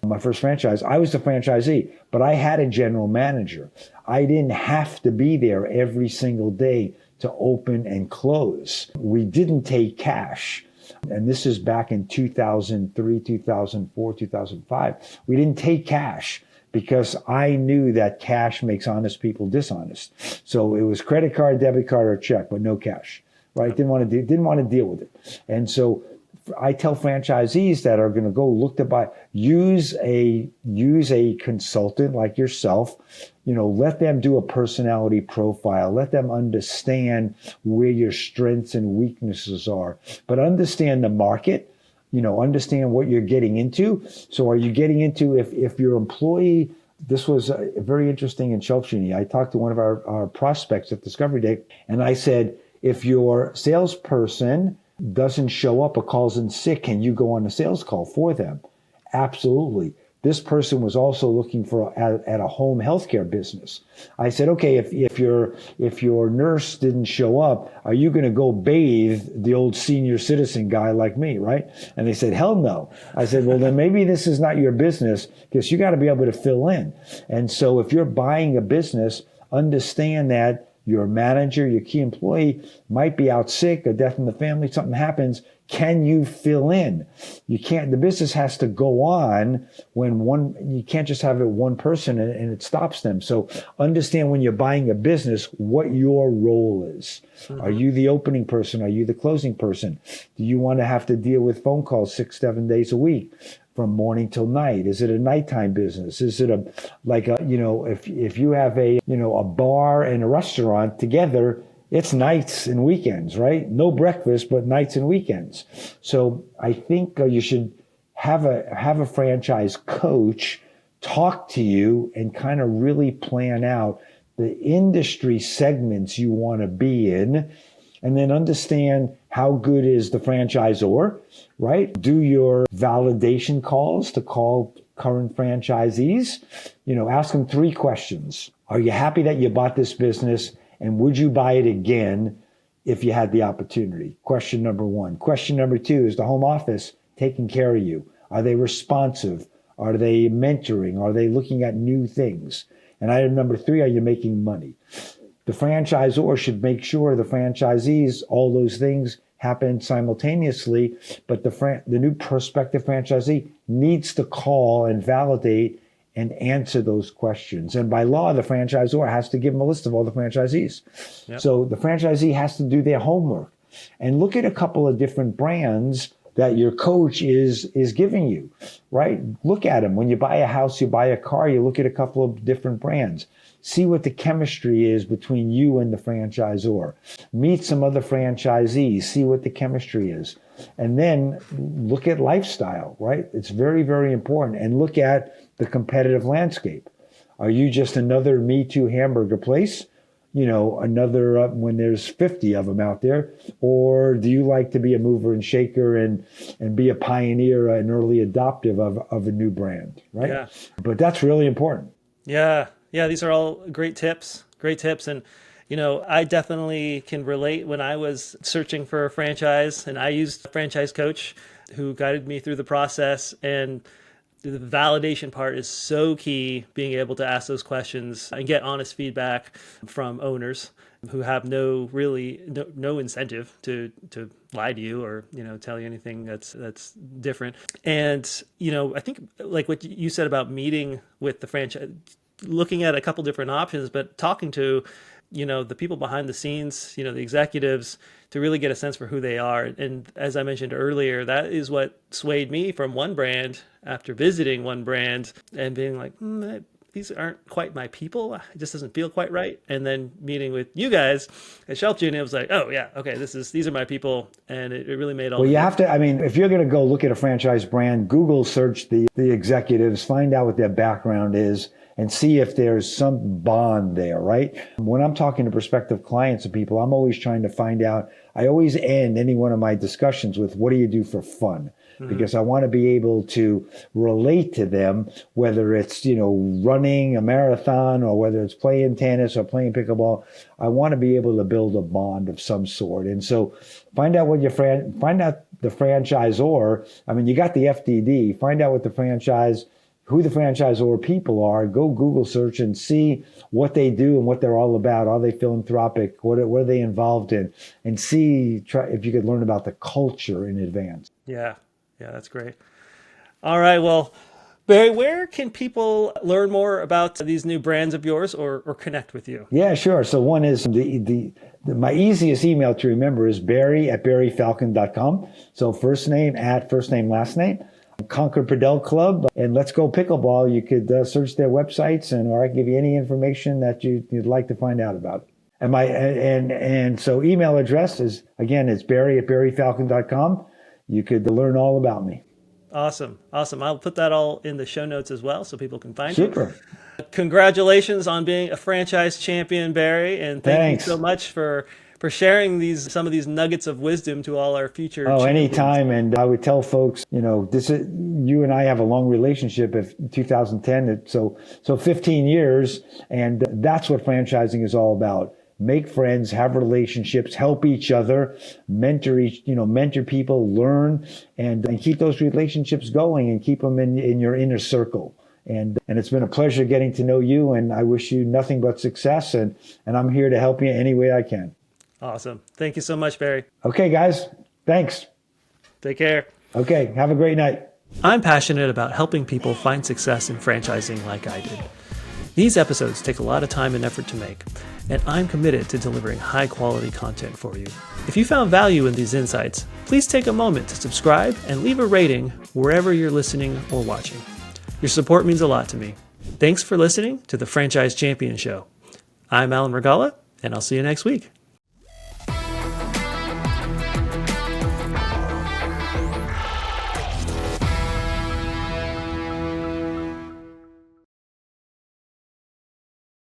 I was the franchisee, but I had a general manager. I didn't have to be there every single day to open and close. We didn't take cash. And this is back in 2003, 2004, 2005. We didn't take cash because I knew that cash makes honest people dishonest. So it was credit card, debit card, or check, but no cash, right? Didn't want to deal with it. And so I tell franchisees that are going to go look to buy, use a consultant like yourself. Let them do a personality profile. Let them understand where your strengths and weaknesses are, but understand the market. Understand what you're getting into. So are you getting into, if your employee, this was very interesting in Shelf Genie. I talked to one of our prospects at Discovery Day, and I said, if your salesperson doesn't show up or calls in sick, can you go on a sales call for them? Absolutely. This person was also looking for at a home healthcare business. I said, okay, if your nurse didn't show up, are you going to go bathe the old senior citizen guy like me, right? And they said, hell no. I said, well, then maybe this is not your business, because you got to be able to fill in. And so if you're buying a business, understand that your manager, your key employee might be out sick, a death in the family, something happens. Can you fill in? You can't, the business has to go on you can't just have it one person and it stops them. So understand when you're buying a business, what your role is. Mm-hmm. Are you the opening person? Are you the closing person? Do you want to have to deal with phone calls 6-7 days a week? From morning till night? Is it a nighttime business? Is it if you have a bar and a restaurant together, it's nights and weekends, right? No breakfast, but nights and weekends. So I think you should have a franchise coach talk to you and kind of really plan out the industry segments you want to be in, and then understand how good is the franchisor, right? Do your validation calls to call current franchisees. Ask them 3 questions. Are you happy that you bought this business? And would you buy it again if you had the opportunity? Question number 1. Question number 2, is the home office taking care of you? Are they responsive? Are they mentoring? Are they looking at new things? And item number 3, are you making money? The franchisor should make sure the franchisees, all those things happen simultaneously, but the new prospective franchisee needs to call and validate and answer those questions. And by law, the franchisor has to give them a list of all the franchisees. Yep. So the franchisee has to do their homework and look at a couple of different brands that your coach is giving you, right? Look at them. When you buy a house, you buy a car, you look at a couple of different brands. See what the chemistry is between you and the franchisor. Meet some other franchisees, see what the chemistry is. And then look at lifestyle, right? It's very, very important. And look at the competitive landscape. Are you just another Me Too hamburger place? Another when there's 50 of them out there? Or do you like to be a mover and shaker and be a pioneer, an early adoptive of a new brand, right? Yeah. But that's really important. Yeah. Yeah, these are all great tips. And, I definitely can relate. When I was searching for a franchise, and I used a franchise coach who guided me through the process, and the validation part is so key, being able to ask those questions and get honest feedback from owners who have no incentive to lie to you or, tell you anything that's different. And, I think like what you said about meeting with the franchise, looking at a couple different options, but talking to, the people behind the scenes, the executives, to really get a sense for who they are. And as I mentioned earlier, that is what swayed me from one brand after visiting one brand and being like, these aren't quite my people. It just doesn't feel quite right. And then meeting with you guys at Shelf Genie, it was like, oh yeah, okay, these are my people. And it really made all. Well, you have to, if you're going to go look at a franchise brand, Google search the executives, find out what their background is, and see if there's some bond there, right? When I'm talking to prospective clients and people, I'm always trying to find out. I always end any one of my discussions with, what do you do for fun? Because I want to be able to relate to them, whether it's, running a marathon or whether it's playing tennis or playing pickleball. I want to be able to build a bond of some sort. And so find out the franchisor. You got the FDD, find out who the franchisor people are. Go Google search and see what they do and what they're all about. Are they philanthropic? What are they involved in? And try if you could learn about the culture in advance. Yeah, that's great. All right, well, Barry, where can people learn more about these new brands of yours or connect with you? Yeah, sure. So one is my easiest email to remember is barry@barryfalcon.com. So first name, last name. Conquer Padel Club and Let's Go Pickleball. You could search their websites, or I can give you any information that you'd like to find out about. And so email address is, again, it's barry@barryfalcon.com. You could learn all about me. Awesome. I'll put that all in the show notes as well so people can find Super. you. Congratulations on being a franchise champion, Barry, and thank you so much for sharing some of these nuggets of wisdom to all our future champions. Anytime. And I would tell folks, you and I have a long relationship of 2010, so 15 years, and that's what franchising is all about. Make friends, have relationships, help each other, mentor people, learn, and keep those relationships going and keep them in your inner circle. And it's been a pleasure getting to know you, and I wish you nothing but success, and I'm here to help you any way I can. Awesome. Thank you so much, Barry. Okay, guys. Thanks. Take care. Okay. Have a great night. I'm passionate about helping people find success in franchising like I did. These episodes take a lot of time and effort to make, and I'm committed to delivering high-quality content for you. If you found value in these insights, please take a moment to subscribe and leave a rating wherever you're listening or watching. Your support means a lot to me. Thanks for listening to the Franchise Champion Show. I'm Alan Regala, and I'll see you next week.